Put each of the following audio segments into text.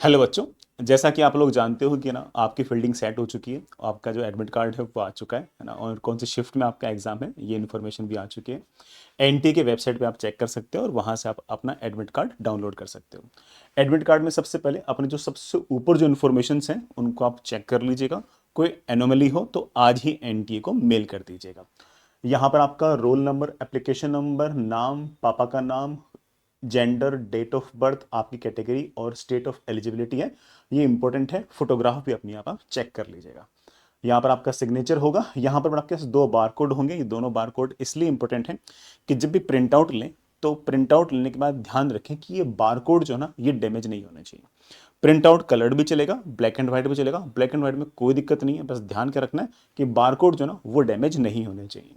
Hello बच्चों। जैसा कि आप लोग जानते हो कि ना आपकी फील्डिंग सेट हो चुकी है, आपका जो एडमिट कार्ड है वो आ चुका है ना, और कौन सी शिफ्ट में आपका एग्जाम है ये इन्फॉर्मेशन भी आ चुकी है। एनटी के वेबसाइट पे आप चेक कर सकते हो और वहाँ से आप अपना एडमिट कार्ड डाउनलोड कर सकते हो। एडमिट कार्ड में सबसे पहले अपने जो सबसे ऊपर जो इन्फॉर्मेशन हैं उनको आप चेक कर लीजिएगा। कोई एनोमली हो तो आज ही एनटीए को मेल कर दीजिएगा। यहाँ पर आपका रोल नंबर, एप्लीकेशन नंबर, नाम, पापा का नाम, जेंडर, डेट ऑफ बर्थ, आपकी कैटेगरी और स्टेट ऑफ एलिजिबिलिटी है। ये इंपॉर्टेंट है। फोटोग्राफ भी अपनी यहाँ पर चेक कर लीजिएगा। यहाँ पर आपका सिग्नेचर होगा। यहाँ पर आपके पास दो बार कोड होंगे। ये दोनों बार कोड इसलिए इंपॉर्टेंट है कि जब भी प्रिंट आउट लें तो प्रिंट आउट लेने के बाद ध्यान रखें कि ये बार कोड जो है ना ये डैमेज नहीं होने चाहिए। प्रिंट आउट कलर्ड भी चलेगा, ब्लैक एंड व्हाइट भी चलेगा। ब्लैक एंड व्हाइट में कोई दिक्कत नहीं है, बस ध्यान के रखना है कि बार कोड जो है ना वो डैमेज नहीं होने चाहिए।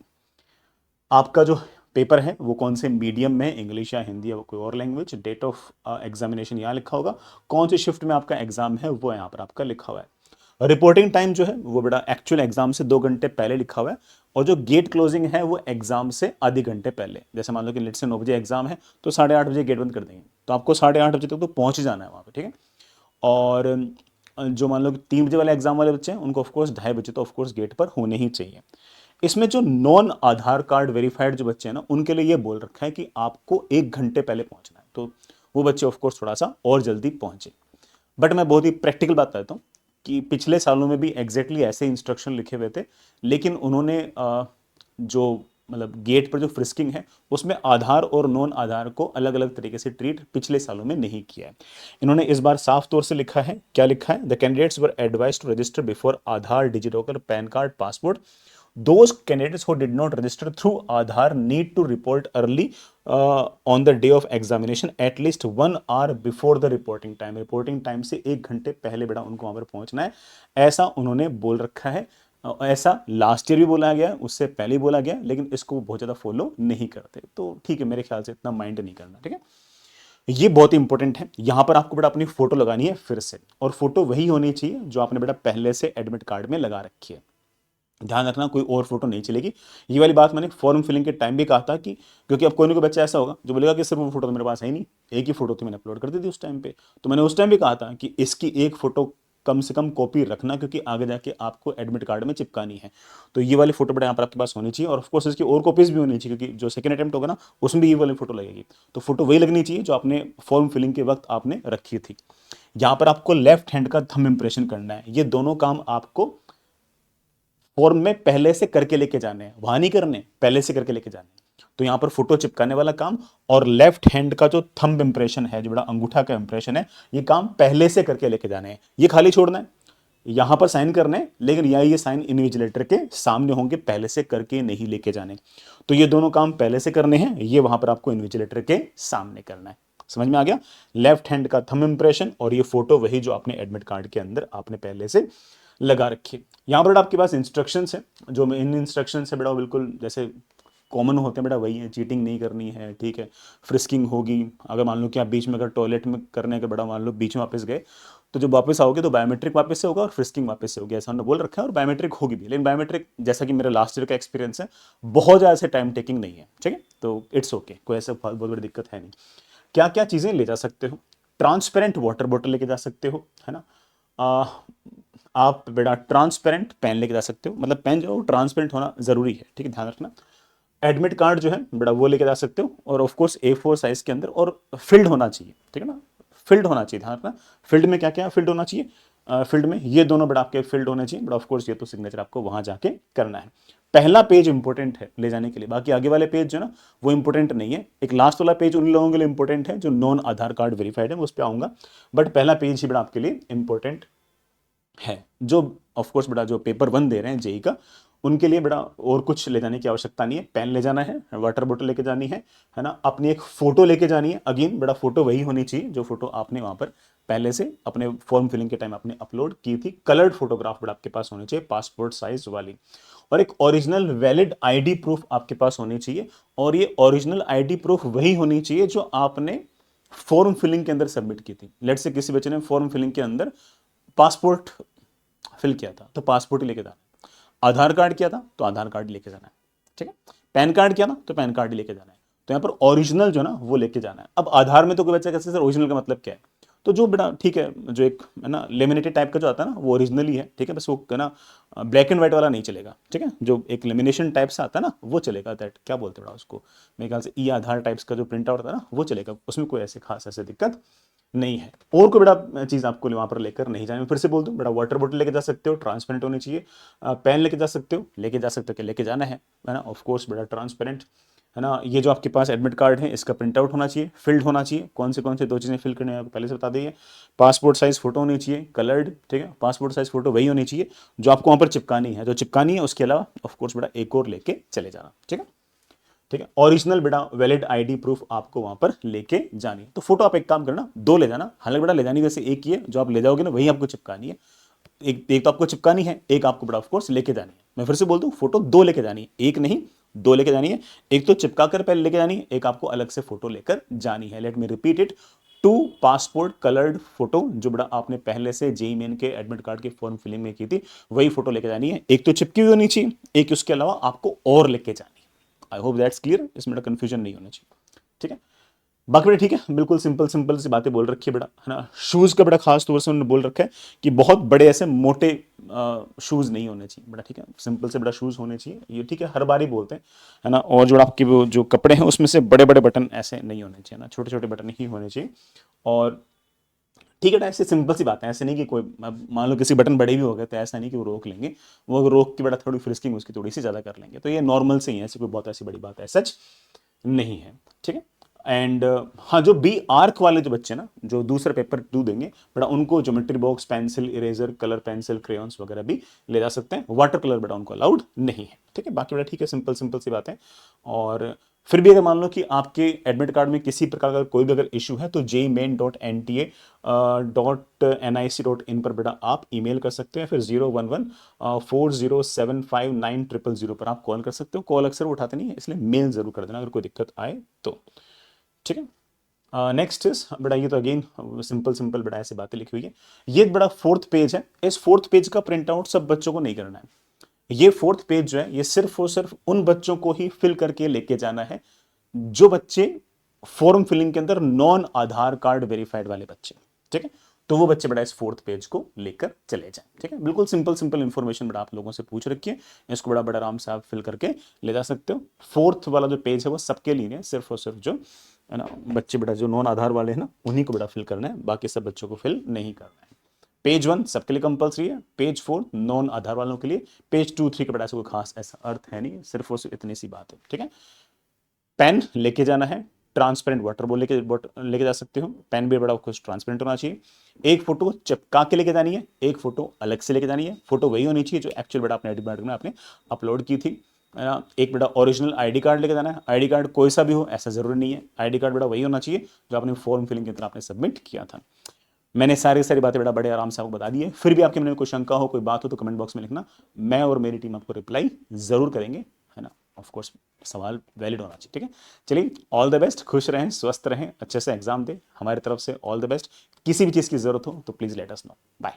आपका जो पेपर है वो कौन से मीडियम में, इंग्लिश या हिंदी या कोई और लैंग्वेज। डेट ऑफ एग्जामिनेशन यहाँ लिखा होगा। कौन सी शिफ्ट में आपका एग्जाम है वो यहाँ पर आपका लिखा हुआ है। रिपोर्टिंग टाइम जो है वो बेटा एक्चुअल एग्जाम से 2 घंटे पहले लिखा हुआ है, और जो गेट क्लोजिंग है वो एग्जाम से आधे घंटे पहले। जैसे मान लो कि लेट से 9 बजे एग्जाम है तो 8:30 बजे गेट बंद कर देंगे, तो आपको 8:30 बजे तक तो पहुंच जाना है वहाँ पे, ठीक है। और जो मान लो कि 3 बजे वाले एग्जाम वाले बच्चे हैं उनको ऑफकोर्स 2:30 बजे तो ऑफकोर्स गेट पर होने ही चाहिए। इसमें जो नॉन आधार कार्ड वेरीफाइड जो बच्चे हैं ना उनके लिए ये बोल रखा है कि आपको 1 घंटे पहले पहुंचना है, तो वो बच्चे ऑफकोर्स थोड़ा सा और जल्दी पहुंचे। बट मैं बहुत ही प्रैक्टिकल बात करता हूँ कि पिछले सालों में भी एग्जैक्टली ऐसे इंस्ट्रक्शन लिखे हुए थे, लेकिन उन्होंने जो मतलब गेट पर जो फ्रिस्किंग है उसमें आधार और नॉन आधार को अलग अलग तरीके से ट्रीट पिछले सालों में नहीं किया है। इन्होंने इस बार साफ तौर से लिखा है। क्या लिखा है? The candidates were advise to register before Aadhaar, DigiLocker, PAN card, passport. Those candidates who did not register through Aadhaar need to report early on the day of examination at least 1 hour before the reporting time. Reporting time से 1 घंटे पहले बेटा उनको वहां पर पहुंचना है, ऐसा उन्होंने बोल रखा है। ऐसा लास्ट ईयर भी बोला गया, उससे पहले ही बोला गया, लेकिन इसको बहुत ज्यादा फॉलो नहीं करते। तो ठीक है, मेरे ख्याल से इतना माइंड नहीं करना, ठीक है। ये बहुत ही इंपॉर्टेंट है। यहां पर आपको बेटा अपनी फोटो लगानी है फिर से, और फोटो वही होनी चाहिए जो आपने बेटा पहले से एडमिट कार्ड में लगा रखी है। ध्यान रखना कोई और फोटो नहीं चलेगी। ये वाली बात मैंने फॉर्म फिलिंग के टाइम भी कहा था कि क्योंकि अब कोई ना कोई बच्चा ऐसा होगा जो बोलेगा कि सर वो फोटो तो मेरे पास है ही नहीं, एक ही फोटो थी मैंने अपलोड कर दी थी उस टाइम पे। तो मैंने उस टाइम भी कहा था कि इसकी एक फोटो कम से कम कॉपी रखना, क्योंकि आगे जाके आपको एडमिट कार्ड में चिपकानी है। तो ये वाली फोटो बेटा यहाँ पर आपके पास होनी चाहिए, और ऑफकोर्स इसकी और कॉपीज भी होनी चाहिए, क्योंकि जो सेकंड अटेम्प्ट होगा ना उसमें भी ये वाली फोटो लगेगी। तो फोटो वही लगनी चाहिए जो आपने फॉर्म फिलिंग के वक्त आपने रखी थी। यहाँ पर आपको लेफ्ट हैंड का थंब इंप्रेशन करना है। ये दोनों काम आपको फॉर्म में पहले से करके लेके जाने हैं, वहां नहीं करने, पहले से करके लेके जाने हैं। तो यहां पर फोटो चिपकाने वाला काम और लेफ्ट हैंड का जो थंब इंप्रेशन है, जो बड़ा अंगूठा का इंप्रेशन है, ये काम पहले से करके लेके जाने हैं। ये खाली छोड़ना है, यहां पर साइन करने हैं, लेकिन ये साइन इन्विजिलेटर के सामने होंगे, पहले से करके नहीं लेके जाने। तो ये दोनों काम पहले से करने हैं, ये वहां पर आपको इन्विजिलेटर के सामने करना है। समझ में आ गया? लेफ्ट हैंड का थंब इंप्रेशन और ये फोटो वही जो आपने एडमिट कार्ड के अंदर आपने पहले से लगा रखी है। यहां पर आपके पास इंस्ट्रक्शंस है, जो इन इंस्ट्रक्शन से बेटा बिल्कुल जैसे कॉमन होते हैं बेटा वही है। चीटिंग नहीं करनी है, ठीक है। फ्रिस्किंग होगी अगर मान लो कि आप बीच में अगर टॉयलेट में करने के बेटा मान लो बीच में वापस गए, तो जब वापस आओगे तो बायोमेट्रिक वापस से होगा और फ्रिस्किंग वापस से होगी, ऐसा उन्होंने बोल रखा है। और बायोमेट्रिक होगी भी, लेकिन बायोमेट्रिक जैसा कि मेरा लास्ट ईयर का एक्सपीरियंस है बहुत ज़्यादा से टाइम टेकिंग नहीं है, ठीक है। तो इट्स ओके, कोई ऐसा बहुत बड़ी दिक्कत है नहीं। क्या क्या चीज़ें ले जा सकते हो? ट्रांसपेरेंट वाटर बॉटल लेके जा सकते हो, है ना। आ, आप बेटा ट्रांसपेरेंट पेन लेके जा सकते हो, मतलब पेन जो ट्रांसपेरेंट होना जरूरी है, ठीक है, ध्यान रखना। एडमिट कार्ड जो है बेटा वो लेके जा सकते हो, और ऑफ कोर्स A4 साइज के अंदर, और फिल्ड होना चाहिए, ठीक है ना। फिल्ड होना चाहिए, ध्यान रखना। फील्ड में क्या क्या फिल्ड होना चाहिए? फील्ड में ये दोनों बड़ा आपके फील्ड होने चाहिए, बट ऑफ कोर्स ये तो सिग्नेचर आपको वहां जाके करना है। पहला पेज इंपॉर्टेंट है ले जाने के लिए, बाकी आगे वाले पेज जो ना वो इंपॉर्टेंट नहीं है। एक लास्ट वाला पेज उन लोगों के लिए इंपॉर्टेंट है जो नॉन आधार कार्ड वेरीफाइड है, उस पर आऊंगा। बट पहला पेज ही बड़ा आपके लिए इंपॉर्टेंट है। जो ऑफ कोर्स बेटा जो पेपर 1 दे रहे हैं जेई का, उनके लिए बेटा और कुछ ले जाने की आवश्यकता नहीं है। पेन ले जाना है, वाटर बोतल लेके जानी है ना। अपनी एक फोटो लेके जानी है। अगेन बेटा फोटो वही होनी चाहिए जो फोटो आपने वहां पर पहले से अपने फॉर्म फिलिंग के टाइम आपने अपलोड की थी। कलर्ड फोटोग्राफ बेटा आपके पास होनी चाहिए, पासपोर्ट साइज वाली। और एक ओरिजिनल वैलिड आईडी प्रूफ आपके पास होनी चाहिए, और ये ओरिजिनल आईडी प्रूफ वही होनी चाहिए जो आपने फॉर्म फिलिंग के अंदर सबमिट की थी। लेट से किसी बच्चे ने फॉर्म फिलिंग के अंदर पासपोर्ट फिल किया था तो पासपोर्ट ही लेके जाना है, आधार कार्ड किया था तो आधार कार्ड लेके जाना है, ठीक है। पैन कार्ड किया था तो पैन कार्ड ही लेके जाना है। तो यहाँ पर ओरिजिनल जो ना वो लेके जाना है। अब आधार में तो कोई बच्चा कैसे सर ओरिजिनल का मतलब क्या है, तो जो बेटा ठीक है, जो एक है ना लेमिनेटेड टाइप का जो आता है ना वो ओरिजिनली है, ठीक है, बस वो है ना ब्लैक एंड व्हाइट वाला नहीं चलेगा, ठीक है, जो एक लेमिनेशन टाइप से आता है ना वो चलेगा, दैट क्या बोलते हैं बेटा उसको, मेरे ख्याल से ई आधार टाइप्स का जो प्रिंट आउट था ना वो चलेगा, उसमें कोई ऐसे खास ऐसे दिक्कत नहीं है। और कोई बड़ा चीज आपको वहां पर लेकर नहीं जाए, मैं फिर से बोल दूं बेटा, वाटर बोतल लेके जा सकते हो, ट्रांसपेरेंट होनी चाहिए, पेन लेके जा सकते हो, कि लेके जाना है ना, ऑफ कोर्स बेटा ट्रांसपेरेंट, है ना। ये जो आपके पास एडमिट कार्ड है इसका प्रिंट आउट होना चाहिए, फिल्ड होना चाहिए, कौन से 2 चीजें फिल करने हैं आपको पहले से बता दिए, पासपोर्ट साइज फोटो होनी चाहिए कलर्ड, ठीक है, पासपोर्ट साइज फोटो वही होनी चाहिए जो आपको वहां पर चिपकानी है, जो चिपकानी है उसके अलावा ऑफ कोर्स बेटा एक और लेके चले जाना, ठीक है, ठीक है, ओरिजिनल बेटा वैलिड आईडी प्रूफ आपको वहां पर लेके जानी है। तो फोटो आप एक काम करना 2 ले जाना, हालांकि बेटा ले जानी वैसे एक ही है, जो आप ले जाओगे ना वही आपको चिपकानी है, एक तो आपको चिपकानी है, एक आपको बड़ा ऑफ कोर्स लेके जानी है। मैं फिर से बोल दूं, फोटो 2 लेके जानी है, एक नहीं 2 लेके जानी है, एक तो चिपका कर पहले लेके जानी है, एक आपको अलग से फोटो लेकर जानी है। Let me repeat it, 2 passport coloured photo जो बड़ा आपने पहले से जेईई मेन के एडमिट कार्ड के फॉर्म फिलिंग में की थी वही फोटो लेके जानी है, एक तो चिपकी हुई होनी चाहिए, एक उसके अलावा आपको और लेके जानी है। आई होप दैट्स क्लियर, इसमें कंफ्यूजन नहीं होना चाहिए, ठीक है। बाकी बेटा ठीक है, बिल्कुल सिंपल सिंपल सी बातें बोल रखी है बेटा, है ना। शूज का बड़ा खास तौर से उन्होंने बोल रखा है कि बहुत बड़े ऐसे मोटे शूज नहीं होने चाहिए बेटा, ठीक है, सिंपल से बड़ा शूज होने चाहिए, ये ठीक है हर बार ही बोलते हैं, है ना। और जो आपके वो जो कपड़े हैं उसमें से बड़े बड़े बटन ऐसे नहीं होने चाहिए ना, छोटे छोटे बटन ही होने चाहिए। और ठीक है, ऐसे सिंपल सी बात है, ऐसे नहीं कि कोई मान लो किसी बटन बड़े भी हो गए तो ऐसा नहीं कि वो रोक लेंगे, वो रोक के बेटा थोड़ी फ्रिस्किंग उसकी थोड़ी सी ज्यादा कर लेंगे, तो ये नॉर्मल से ही है, ऐसी कोई बहुत ऐसी बड़ी बात है सच नहीं है, ठीक है। एंड हाँ, जो बी आर्क वाले जो बच्चे ना जो दूसरा पेपर 2 देंगे बेटा, उनको geometry box pencil eraser colour pencil crayons वगैरह भी ले जा सकते हैं, वाटर कलर बेटा उनको अलाउड नहीं है, ठीक है। बाकी बेटा ठीक है, सिंपल सिंपल सी बात है। और फिर भी अगर मान लो कि आपके एडमिट कार्ड में किसी प्रकार का कोई भी अगर इशू है तो jmain.nta.nic.in पर बेटा आप ईमेल कर सकते हैं, फिर 01140759000 पर आप कॉल कर सकते हो, कॉल अक्सर उठाते नहीं है इसलिए मेल जरूर कर देना अगर कोई दिक्कत आए तो, ठीक है। नेक्स्ट इज बेटा, ये तो अगेन सिंपल सिंपल बेटा ऐसी बातें लिखी हुई है। ये बड़ा 4th पेज है, इस 4th पेज का प्रिंट आउट सब बच्चों को नहीं करना है, ये 4th पेज जो है ये सिर्फ और सिर्फ उन बच्चों को ही फिल करके लेके जाना है जो बच्चे फॉर्म फिलिंग के अंदर नॉन आधार कार्ड वेरीफाइड वाले बच्चे, ठीक है। तो वो बच्चे बड़ा इस 4th पेज को लेकर चले जाएं, ठीक है। बिल्कुल सिंपल सिंपल इंफॉर्मेशन बड़ा आप लोगों से पूछ रखी है, इसको बड़ा बड़ा आराम से आप फिल करके ले जा सकते हो। 4th वाला जो पेज है वो सबके लिए है, सिर्फ और सिर्फ जो है ना बच्चे बेटा जो नॉन आधार वाले हैं ना उन्हीं को बड़ा फिल करना है, बाकी सब बच्चों को फिल नहीं करना है। पेज 1 सबके लिए कंपलसरी है, पेज 4 नॉन आधार वालों के लिए, पेज 2 3 का बड़ा ऐसा कोई खास ऐसा अर्थ है नहीं, सिर्फ और सिर्फ इतनी सी बात है, ठीक है। पेन लेके जाना है, ट्रांसपेरेंट वाटर बॉल लेके जा सकते हो, पेन भी बड़ा कुछ ट्रांसपेरेंट होना चाहिए, एक फोटो चिपका के लेके जानी है, एक फोटो अलग से लेके जानी है, फोटो वही होनी चाहिए जो एक्चुअल बेटा अपने एडमिट में आपने अपलोड की थी, है ना। एक बेटा ओरिजिनल आईडी कार्ड लेके जाना है, आईडी कार्ड कोई सा भी हो ऐसा जरूरी नहीं है, आईडी कार्ड बेटा वही होना चाहिए जो आपने फॉर्म फिलिंग के अंदर आपने सबमिट किया था। मैंने सारी सारी बातें बेटा बड़े आराम से आपको बता दी है, फिर भी आपके मन में कोई शंका हो कोई बात हो तो कमेंट बॉक्स में लिखना, मैं और मेरी टीम आपको रिप्लाई जरूर करेंगे, है ना। ऑफ कोर्स सवाल वैलिड होना चाहिए, ठीक है। चलिए ऑल द बेस्ट, खुश रहें स्वस्थ रहें, अच्छे से एग्जाम दें, हमारी तरफ से ऑल द बेस्ट, किसी भी चीज़ की जरूरत हो तो please let us know, bye.